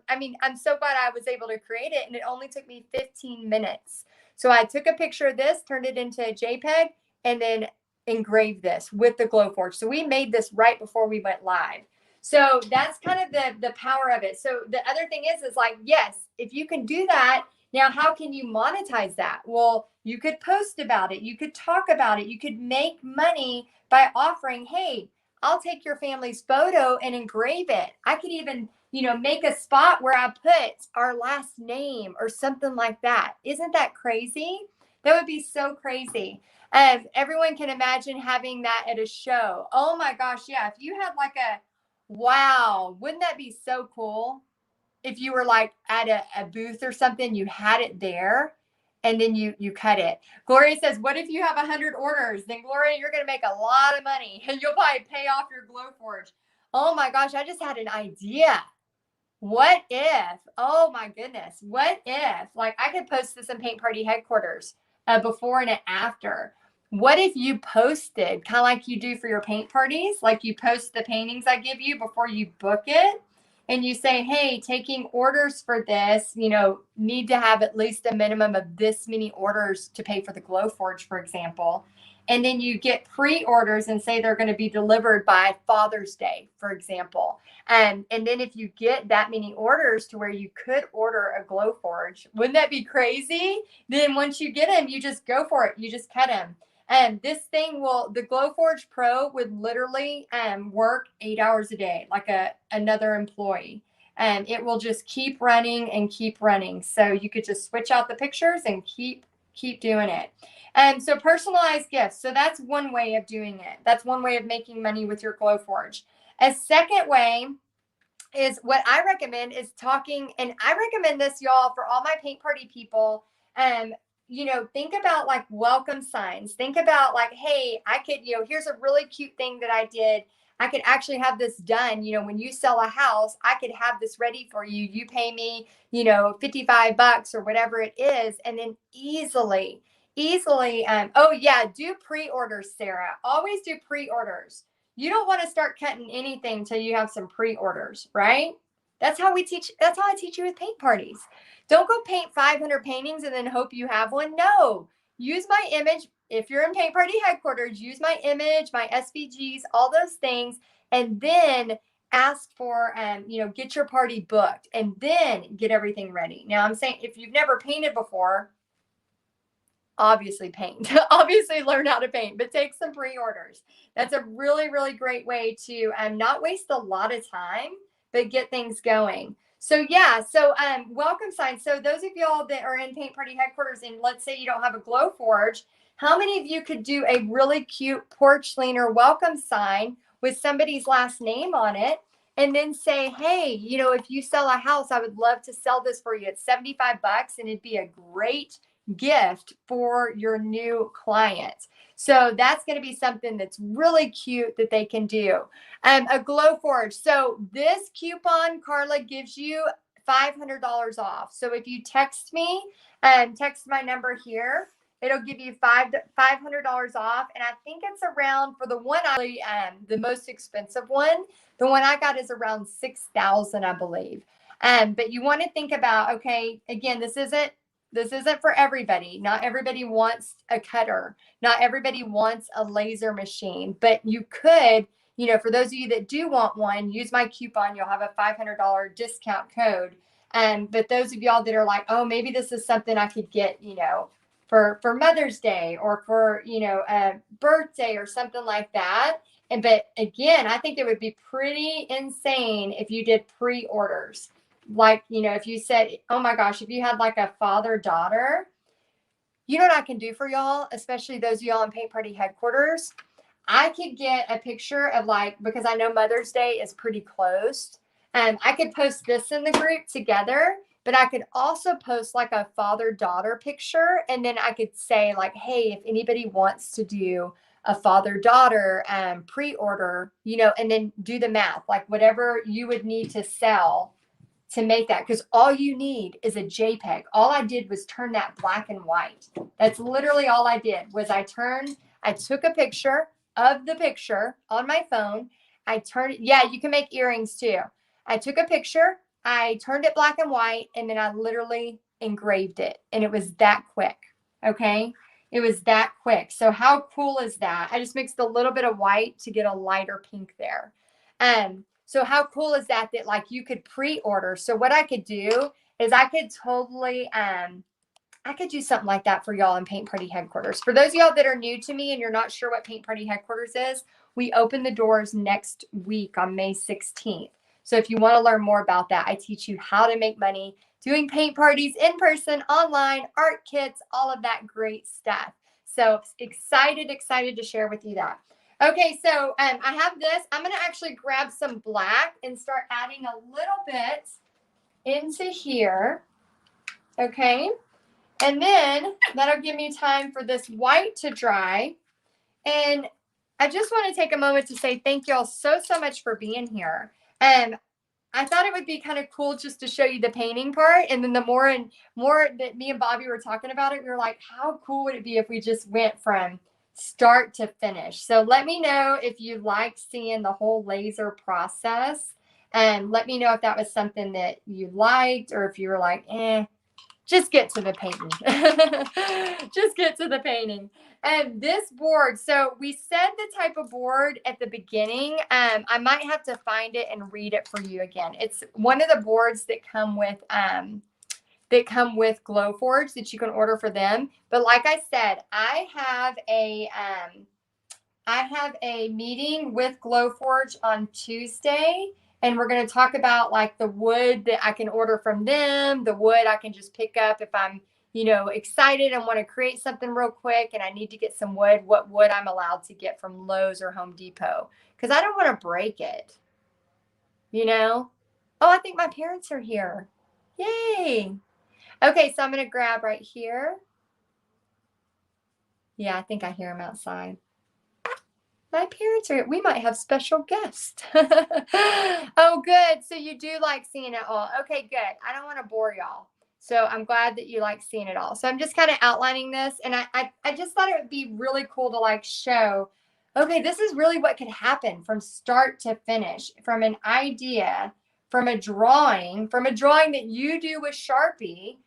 I mean, I'm so glad I was able to create it, and it only took me 15 minutes. So I took a picture of this, turned it into a JPEG, and then engraved this with the Glowforge. So we made this right before we went live. So that's kind of the power of it. So the other thing is like, yes, if you can do that, now how can you monetize that? Well, you could post about it. You could talk about it. You could make money by offering, hey, I'll take your family's photo and engrave it. I could even, make a spot where I put our last name or something like that. Isn't that crazy? That would be so crazy. Everyone can imagine having that at a show. Oh my gosh, yeah. If you had like wow, wouldn't that be so cool? If you were like at a booth or something, you had it there and then you cut it. Gloria says, what if you have 100 orders? Then Gloria, you're going to make a lot of money and you'll probably pay off your Glowforge. Oh my gosh, I just had an idea. What if, oh my goodness, what if, like I could post this in Paint Party headquarters, before and after. What if you posted kind of like you do for your paint parties, like you post the paintings I give you before you book it, and you say, hey, taking orders for this, need to have at least a minimum of this many orders to pay for the Glowforge, for example. And then you get pre-orders and say they're going to be delivered by Father's Day, for example. And then if you get that many orders to where you could order a Glowforge, wouldn't that be crazy? Then once you get them, you just go for it. You just cut them. And this thing the Glowforge Pro would literally work 8 hours a day, like another employee. And it will just keep running and keep running. So you could just switch out the pictures and keep doing it. And so personalized gifts. So that's one way of doing it. That's one way of making money with your Glowforge. A second way is what I recommend is talking, and I recommend this, y'all, for all my paint party people. Think about like welcome signs. Think about like, hey, I could, here's a really cute thing that I did. I could actually have this done. When you sell a house, I could have this ready for you. You pay me, $55 or whatever it is. And then easily, oh yeah, do pre-orders, Sarah. Always do pre-orders. You don't want to start cutting anything until you have some pre-orders, right? That's how I teach you with paint parties. Don't go paint 500 paintings and then hope you have one. No, use my image. If you're in Paint Party headquarters, use my image, my SVGs, all those things, and then ask for, get your party booked and then get everything ready. Now I'm saying if you've never painted before, obviously paint, obviously learn how to paint, but take some pre-orders. That's a really, really great way to not waste a lot of time, but get things going. So yeah, welcome signs. So those of y'all that are in Paint Party headquarters, and let's say you don't have a Glowforge, how many of you could do a really cute porch leaner welcome sign with somebody's last name on it? And then say, hey, if you sell a house, I would love to sell this for you. It's $75 and it'd be a great gift for your new client. So that's going to be something that's really cute that they can do. A Glowforge. So this coupon, Carla, gives you $500 off. So if you text me, text my number here, it'll give you $500 off. And I think it's around, for the one the most expensive one, the one I got is around $6,000, I believe. But you want to think about, okay, again, this isn't for everybody. Not everybody wants a cutter. Not everybody wants a laser machine, but you could, for those of you that do want one, use my coupon. You'll have a $500 discount code. But those of y'all that are like, oh, maybe this is something I could get, for Mother's Day or for, a birthday or something like that. But again, I think it would be pretty insane if you did pre-orders. Like, if you said, oh my gosh, if you had like a father-daughter, you know what I can do for y'all, especially those of y'all in Paint Party headquarters? I could get a picture of because I know Mother's Day is pretty close. I could post this in the group together, but I could also post like a father-daughter picture. And then I could say like, hey, if anybody wants to do a father-daughter pre-order, and then do the math, like whatever you would need to sell to make that, because all you need is a JPEG. All I did was turn that black and white. That's literally all I did was I I took a picture of the picture on my phone. I turned it. Yeah, you can make earrings too. I took a picture. I turned it black and white, and then I literally engraved it. And it was that quick. Okay. It was that quick. So how cool is that? I just mixed a little bit of white to get a lighter pink there. So how cool is that like you could pre-order? So what I could do is I could totally I could do something like that for y'all in Paint Party Headquarters. For those of y'all that are new to me and you're not sure what Paint Party Headquarters is, we open the doors next week on May 16th. So if you want to learn more about that, I teach you how to make money doing paint parties in person, online, art kits, all of that great stuff. So excited to share with you that. Okay, so I have this. I'm going to actually grab some black and start adding a little bit into here. Okay. And then that'll give me time for this white to dry. And I just want to take a moment to say thank you all so much for being here. I thought it would be kind of cool just to show you the painting part. And then the more and more that me and Bobby were talking about it, we were like, how cool would it be if we just went from start to finish? So let me know if you like seeing the whole laser process. And let me know if that was something that you liked or if you were like, just get to the painting. Just get to the painting. And this board, so we said the type of board at the beginning. I might have to find it and read it for you again. It's one of the boards that come with Glowforge that you can order for them. But like I said, I have a meeting with Glowforge on Tuesday. And we're going to talk about like the wood that I can order from them, the wood I can just pick up if I'm, excited and want to create something real quick and I need to get some wood, what wood I'm allowed to get from Lowe's or Home Depot. Because I don't want to break it, Oh, I think my parents are here. Yay. Okay, so I'm going to grab right here. Yeah, I think I hear them outside. My parents are, we might have special guests. Oh, good. So you do like seeing it all. Okay, good. I don't want to bore y'all. So I'm glad that you like seeing it all. So I'm just kind of outlining this. And I just thought it would be really cool to like show, okay, this is really what could happen from start to finish, from an idea, from a drawing that you do with Sharpie,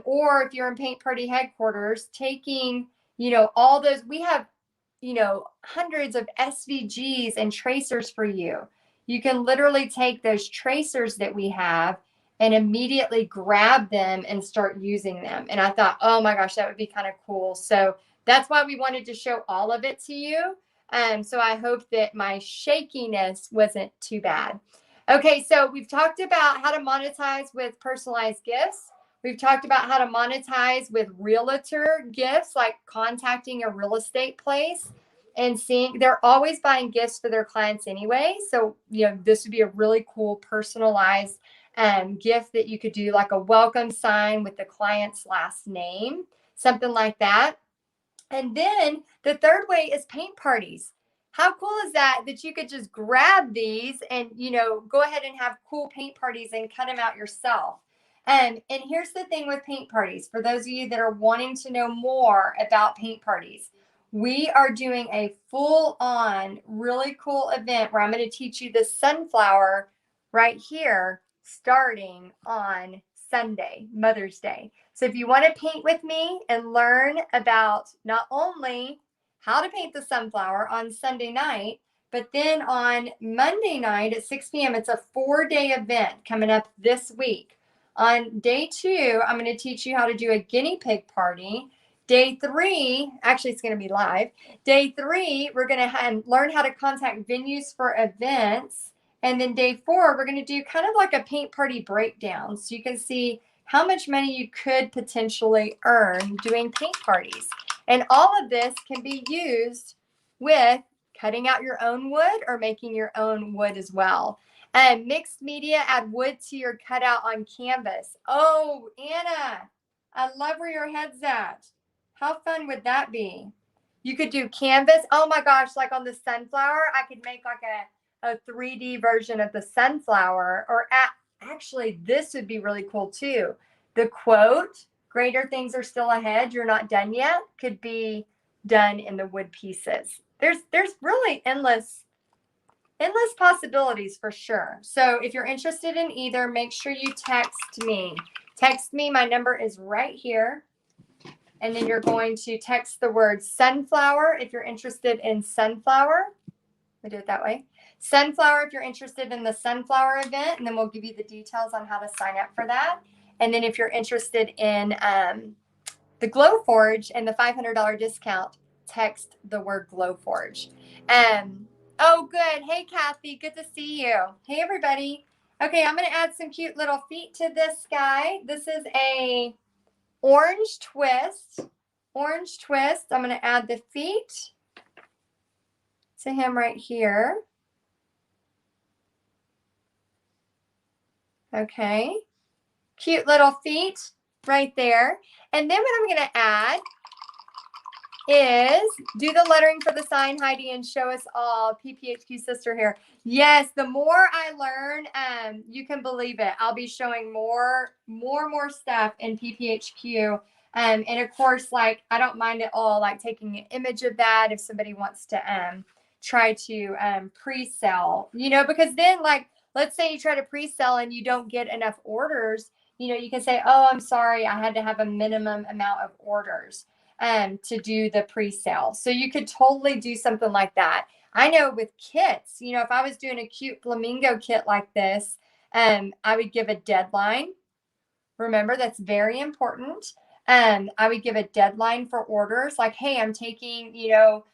or if you're in Paint Party Headquarters, taking, all those, we have, hundreds of SVGs and tracers for you. You can literally take those tracers that we have and immediately grab them and start using them. And I thought, oh my gosh, that would be kind of cool. So that's why we wanted to show all of it to you. So I hope that my shakiness wasn't too bad. Okay, so we've talked about how to monetize with personalized gifts. We've talked about how to monetize with realtor gifts, like contacting a real estate place and seeing they're always buying gifts for their clients anyway. So, this would be a really cool personalized gift that you could do, like a welcome sign with the client's last name, something like that. And then the third way is paint parties. How cool is that you could just grab these and, go ahead and have cool paint parties and cut them out yourself. And here's the thing with paint parties. For those of you that are wanting to know more about paint parties, we are doing a full-on, really cool event where I'm going to teach you the sunflower right here starting on Sunday, Mother's Day. So if you want to paint with me and learn about not only how to paint the sunflower on Sunday night, but then on Monday night at 6 p.m., it's a 4-day event coming up this week. On day 2, I'm going to teach you how to do a guinea pig party. Day 3, actually it's going to be live. Day 3, we're going to learn how to contact venues for events. And then day 4, we're going to do kind of like a paint party breakdown. So you can see how much money you could potentially earn doing paint parties. And all of this can be used with cutting out your own wood or making your own wood as well. And mixed media, add wood to your cutout on canvas. Oh, Anna, I love where your head's at. How fun would that be? You could do canvas. Oh my gosh, like on the sunflower, I could make like a 3D version of the sunflower. Or actually, this would be really cool too. The quote, greater things are still ahead, you're not done yet, could be done in the wood pieces. There's really endless possibilities for sure. So if you're interested in either, make sure you text me. Text me. My number is right here. And then you're going to text the word sunflower if you're interested in sunflower. We do it that way. Sunflower if you're interested in the sunflower event, and then we'll give you the details on how to sign up for that. And then if you're interested in the Glowforge and the $500 discount, text the word Glowforge. Oh, good. Hey, Kathy. Good to see you. Hey, everybody. Okay, I'm going to add some cute little feet to this guy. This is a orange twist. Orange twist. I'm going to add the feet to him right here. Okay. Cute little feet right there. And then what I'm going to add is do the lettering for the sign, Heidi, and show us all. PPHQ sister here. Yes, the more I learn, you can believe it. I'll be showing more stuff in PPHQ. And of course, like, I don't mind at all, like, taking an image of that if somebody wants to try to pre-sell, you know, because then, like, let's say you try to pre-sell and you don't get enough orders, you know, you can say, oh, I'm sorry, I had to have a minimum amount of orders to do the pre-sale. So you could totally do something like that. I know with kits, you know, if I was doing a cute flamingo kit like this, I would give a deadline. Remember, that's very important. I would give a deadline for orders, like, hey, I'm taking, you know,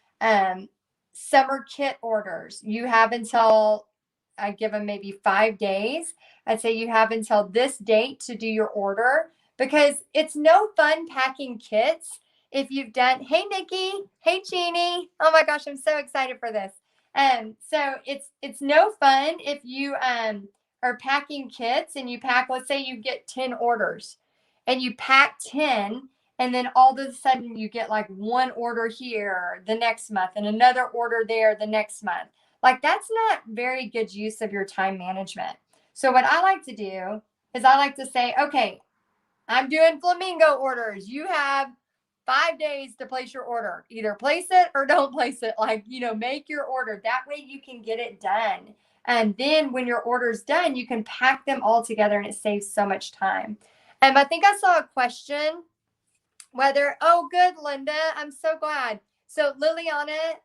summer kit orders. You have until, I give them maybe 5 days. I'd say you have until this date to do your order, because it's no fun packing kits if you've done, hey, Nikki, hey, Jeannie. Oh my gosh, I'm so excited for this. So it's no fun if you are packing kits and you pack, let's say you get 10 orders and you pack 10, and then all of a sudden you get like one order here the next month and another order there the next month. Like, that's not very good use of your time management. So what I like to do is I like to say, okay, I'm doing flamingo orders. You have 5 days to place your order. Either place it or don't place it. Like, you know, make your order. That way you can get it done. And then when your order's done, you can pack them all together and it saves so much time. I think I saw a question whether, oh, good, Linda. I'm so glad. So Liliana,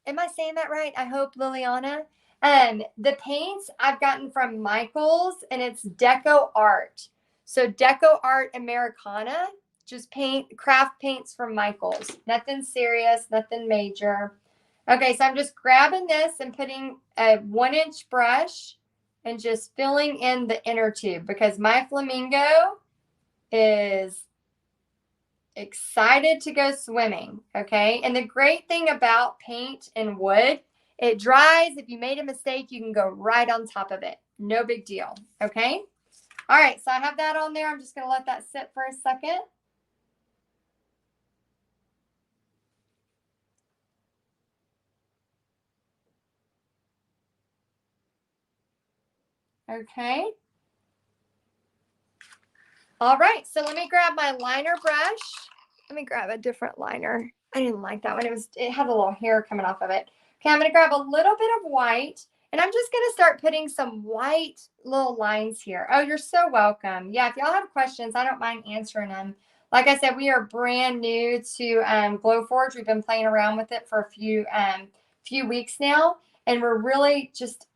am I saying that right? I hope, Liliana. The paints I've gotten from Michael's, and it's Deco Art. So Deco Art Americana, just craft paints from Michael's. Nothing serious, nothing major. Okay, so I'm just grabbing this and putting a 1-inch brush and just filling in the inner tube, because my flamingo is excited to go swimming. Okay. And the great thing about paint and wood, it dries. If you made a mistake, you can go right on top of it. No big deal. Okay. All right. So I have that on there. I'm just going to let that sit for a second. Okay. All right. So let me grab my liner brush. Let me grab a different liner. I didn't like that one. It had a little hair coming off of it. Okay. I'm going to grab a little bit of white, and I'm just going to start putting some white little lines here. Oh, you're so welcome. Yeah. If y'all have questions, I don't mind answering them. Like I said, we are brand new to Glowforge. We've been playing around with it for a few weeks now, and we're really just,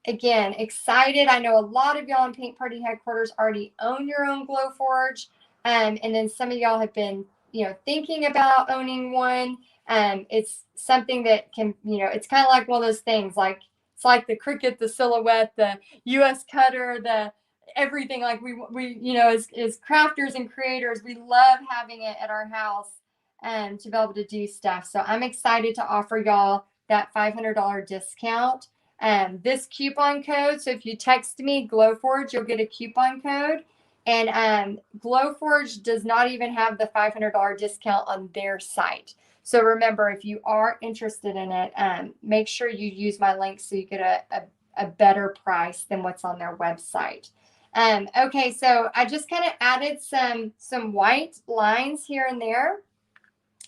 again, excited. I know a lot of y'all in Paint Party Headquarters already own your own Glowforge. And then some of y'all have been, you know, thinking about owning one. It's something that can, you know, it's kind of like one of those things, like, it's like the Cricut, the Silhouette, the US Cutter, the everything. Like we you know, as crafters and creators, we love having it at our house to be able to do stuff. So I'm excited to offer y'all that $500 discount. This coupon code. So if you text me Glowforge, you'll get a coupon code. And Glowforge does not even have the $500 discount on their site. So remember, if you are interested in it, make sure you use my link so you get a better price than what's on their website. Okay, so I just kind of added some white lines here and there.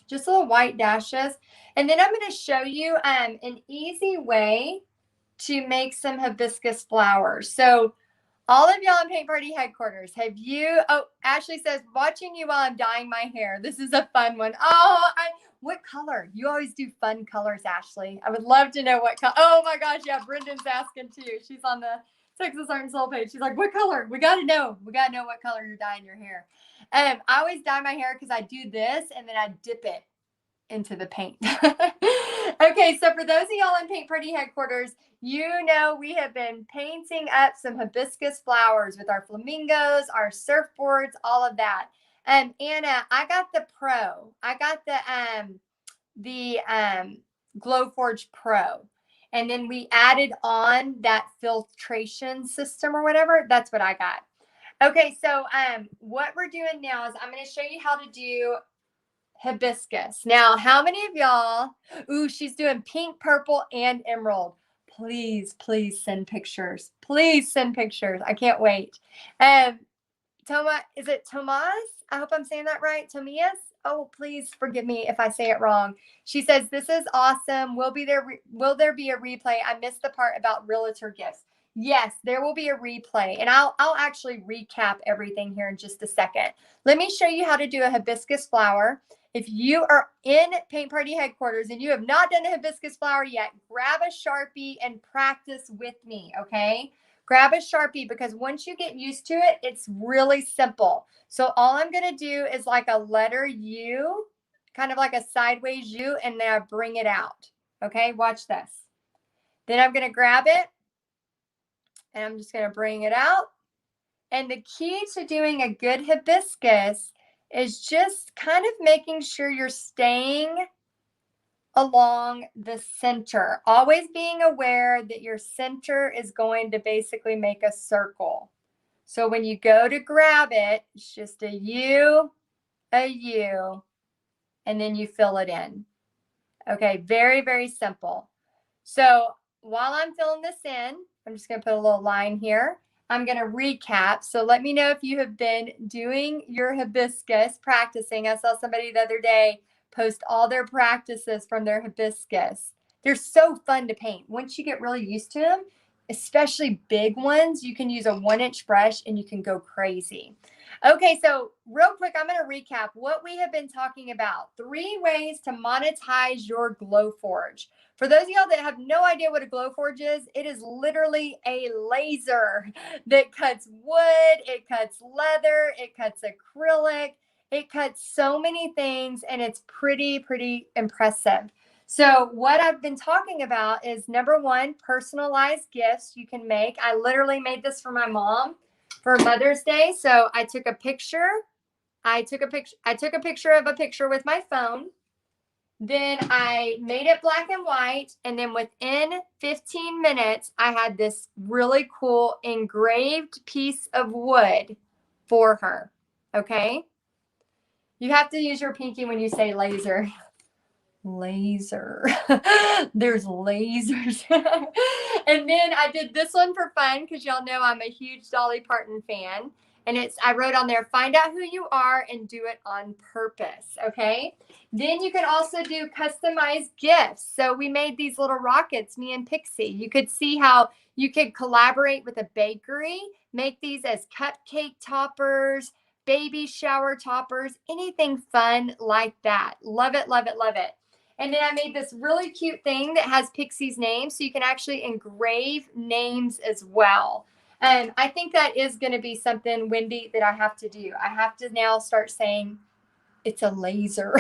just little white dashes. And then I'm going to show you an easy way to make some hibiscus flowers. So all of y'all in Paint Party headquarters, have you, oh, Ashley says, watching you while I'm dyeing my hair. This is a fun one. Oh, what color? You always do fun colors, Ashley. I would love to know what color. Oh my gosh, yeah, Brendan's asking too. She's on the Texas Art and Soul page. She's like, what color? We got to know. We got to know what color you're dyeing your hair. I always dye my hair because I do this and then I dip it into the paint. Okay, so for those of y'all in Paint Party headquarters, you know we have been painting up some hibiscus flowers with our flamingos, our surfboards, all of that. Anna, I got the Pro. I got the Glowforge Pro. And then we added on that filtration system or whatever. That's what I got. Okay, so what we're doing now is I'm going to show you how to do hibiscus. Now, how many of y'all, ooh, she's doing pink, purple, and emerald. Please, please send pictures. Please send pictures. I can't wait. Is it Tomas? I hope I'm saying that right. Tomias? Oh, please forgive me if I say it wrong. She says, this is awesome. Will there be a replay? I missed the part about Realtor Gifts. Yes, there will be a replay, and I'll actually recap everything here in just a second. Let me show you how to do a hibiscus flower. If you are in Paint Party headquarters and you have not done a hibiscus flower yet, grab a Sharpie and practice with me, okay? Grab a Sharpie because once you get used to it, it's really simple. So all I'm going to do is like a letter U, kind of like a sideways U, and then I bring it out. Okay, watch this. Then I'm going to grab it, and I'm just going to bring it out. And the key to doing a good hibiscus is just kind of making sure you're staying along the center, always being aware that your center is going to basically make a circle. So when you go to grab it, it's just a U, and then you fill it in. Okay, very, very simple. So while I'm filling this in, I'm just going to put a little line here. I'm going to recap. So let me know if you have been doing your hibiscus, practicing. I saw somebody the other day post all their practices from their hibiscus. They're so fun to paint. Once you get really used to them, especially big ones, you can use a 1-inch brush and you can go crazy. Okay, so real quick, I'm going to recap what we have been talking about. 3 ways to monetize your Glowforge. For those of y'all that have no idea what a Glowforge is, it is literally a laser that cuts wood, it cuts leather, it cuts acrylic, it cuts so many things, and it's pretty impressive. So what I've been talking about is number 1, personalized gifts you can make. I literally made this for my mom for Mother's Day. So I took a picture. I took a picture of a picture with my phone. Then I made it black and white. And then within 15 minutes, I had this really cool engraved piece of wood for her. Okay. You have to use your pinky when you say laser. Laser. There's lasers. And then I did this one for fun because y'all know I'm a huge Dolly Parton fan. And I wrote on there, find out who you are and do it on purpose. Okay. Then you can also do customized gifts. So we made these little rockets, me and Pixie. You could see how you could collaborate with a bakery, make these as cupcake toppers, baby shower toppers, anything fun like that. Love it, love it, love it. And then I made this really cute thing that has Pixie's name, so you can actually engrave names as well. And I think that is going to be something, Wendy, that I have to do. I have to now start saying it's a laser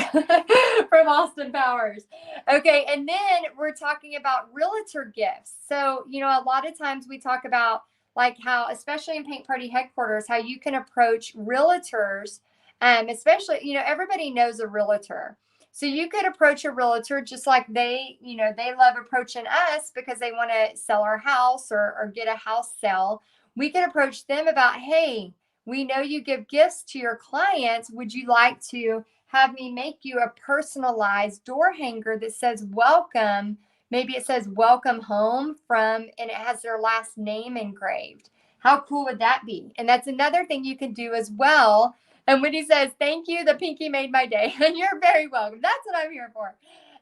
from Austin Powers. Okay, and then we're talking about realtor gifts. So, you know, a lot of times we talk about like how, especially in Paint Party headquarters, how you can approach realtors, especially, you know, everybody knows a realtor. So you could approach a realtor just like they love approaching us because they want to sell our house or get a house sale. We could approach them about, hey, we know you give gifts to your clients. Would you like to have me make you a personalized door hanger that says welcome? Maybe it says welcome home and it has their last name engraved. How cool would that be? And that's another thing you can do as well And Wendy says, thank you. The pinky made my day. And you're very welcome. That's what I'm here for.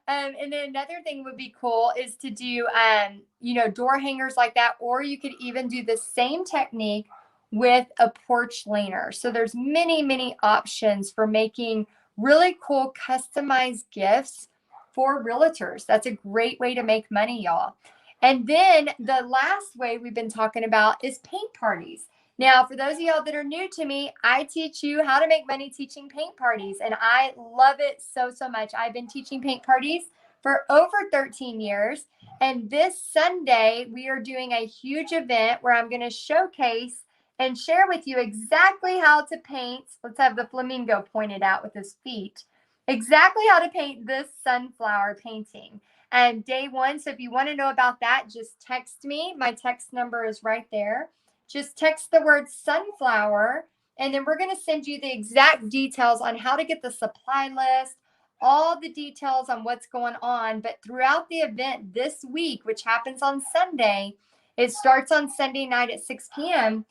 And then another thing would be cool is to do, door hangers like that, or you could even do the same technique with a porch laner. So there's many, many options for making really cool customized gifts for realtors. That's a great way to make money, y'all. And then the last way we've been talking about is paint parties. Now, for those of y'all that are new to me, I teach you how to make money teaching paint parties, and I love it so, so much. I've been teaching paint parties for over 13 years, and this Sunday, we are doing a huge event where I'm going to showcase and share with you exactly how to paint. Let's have the flamingo pointed out with his feet. Exactly how to paint this sunflower painting. And day one, so if you want to know about that, just text me. My text number is right there. Just text the word sunflower, and then we're going to send you the exact details on how to get the supply list, all the details on what's going on. But throughout the event this week, which happens on Sunday, it starts on Sunday night at 6 p.m.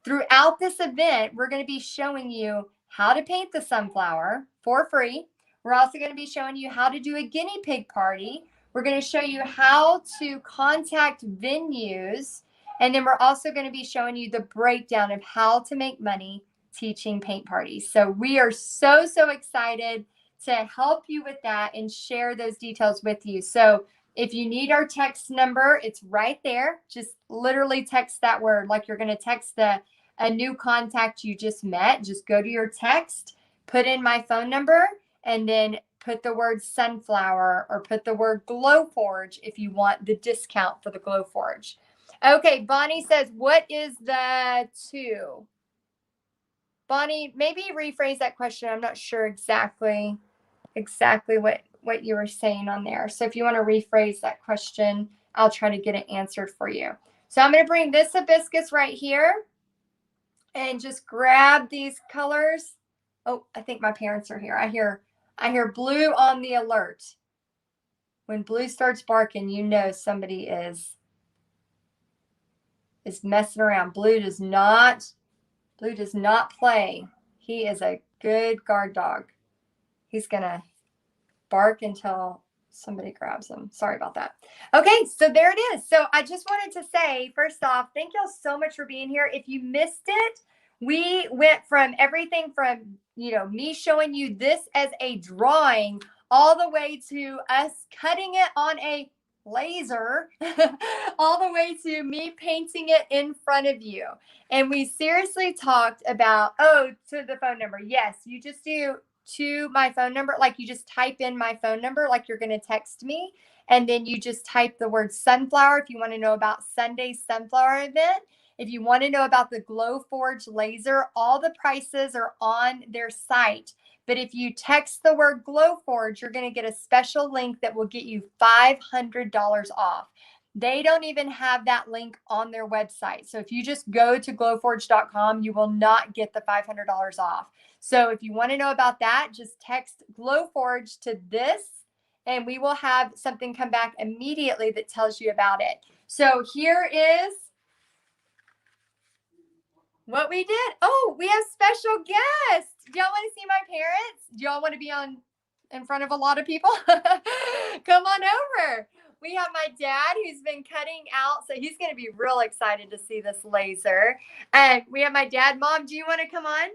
Throughout this event, we're going to be showing you how to paint the sunflower for free. We're also going to be showing you how to do a guinea pig party. We're going to show you how to contact venues. And then we're also going to be showing you the breakdown of how to make money teaching paint parties. So we are so, so excited to help you with that and share those details with you. So if you need our text number, it's right there. Just literally text that word like you're going to text a new contact you just met. Just go to your text, put in my phone number, and then put the word sunflower or put the word Glowforge if you want the discount for the Glowforge. Okay, Bonnie says, what is the 2? Bonnie, maybe rephrase that question. I'm not sure exactly what you were saying on there. So if you want to rephrase that question, I'll try to get it answered for you. So I'm going to bring this hibiscus right here and just grab these colors. Oh, I think my parents are here. I hear blue on the alert. When blue starts barking, you know somebody is messing around. Blue does not play. He is a good guard dog. He's gonna bark until somebody grabs him. Sorry about that. Okay, so there it is. So I just wanted to say, first off, thank y'all so much for being here. If you missed it, we went from everything from, me showing you this as a drawing all the way to us cutting it on a laser, all the way to me painting it in front of you. And we seriously talked about, to the phone number. Yes, you just do to my phone number, like you just type in my phone number, like you're going to text me, and then you just type the word sunflower if you want to know about Sunday's sunflower event. If you want to know about the Glowforge laser, all the prices are on their site. But if you text the word Glowforge, you're going to get a special link that will get you $500 off. They don't even have that link on their website. So if you just go to glowforge.com, you will not get the $500 off. So if you want to know about that, just text Glowforge to this, and we will have something come back immediately that tells you about it. So here is what we did. Oh, we have special guests. Do y'all want to see my parents? Do y'all want to be in front of a lot of people? Come on over. We have my dad who's been cutting out. So he's going to be real excited to see this laser. And we have my dad. Mom, do you want to come on?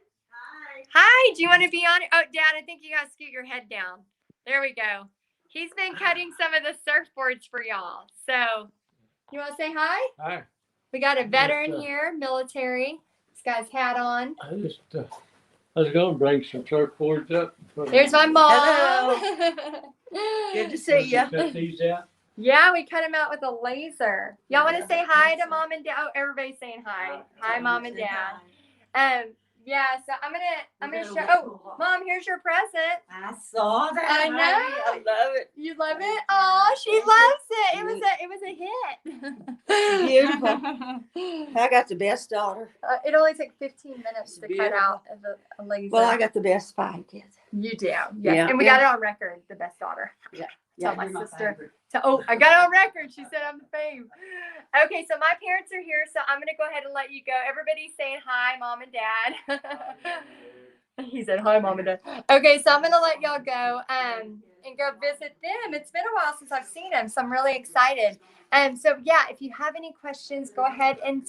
Hi, do you want to be on? Oh, Dad, I think you got to scoot your head down. There we go. He's been cutting some of the surfboards for y'all. So you want to say hi? Hi. We got a veteran here, military. This guy's hat on. I was going to bring some surfboards up. There's my mom. Hello. Good to see you. Cut these out. Yeah, we cut him out with a laser. Y'all want to say hi to Mom and Dad? Oh, everybody's saying hi. Hi, Mom and Dad. Yeah, so I'm gonna show. Oh, Mom, here's your present. I saw that. I know. I love it. You love it? Oh, she loves it. It was a hit. Beautiful. I got the best daughter. It only took 15 minutes to Beautiful. cut out a laser. Well, I got the best 5 kids. You do, yes. Yeah. And we got it on record. The best daughter. Yeah. Tell my sister. I got it on record. She said I'm the fave. Okay, so my parents are here, so I'm going to go ahead and let you go. Everybody's saying hi, Mom and Dad. He said, hi, Mom and Dad. Okay, so I'm going to let y'all go and go visit them. It's been a while since I've seen them, so I'm really excited. So, yeah, if you have any questions, go ahead and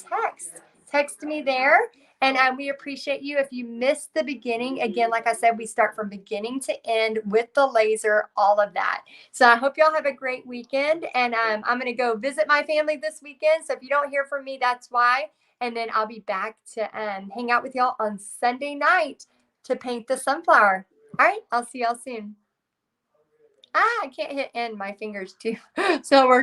text me there. And we appreciate you. If you missed the beginning, again, like I said, we start from beginning to end with the laser, all of that. So I hope y'all have a great weekend. And I'm going to go visit my family this weekend. So if you don't hear from me, that's why. And then I'll be back to hang out with y'all on Sunday night to paint the sunflower. All right, I'll see y'all soon. I can't hit end my fingers too. So we're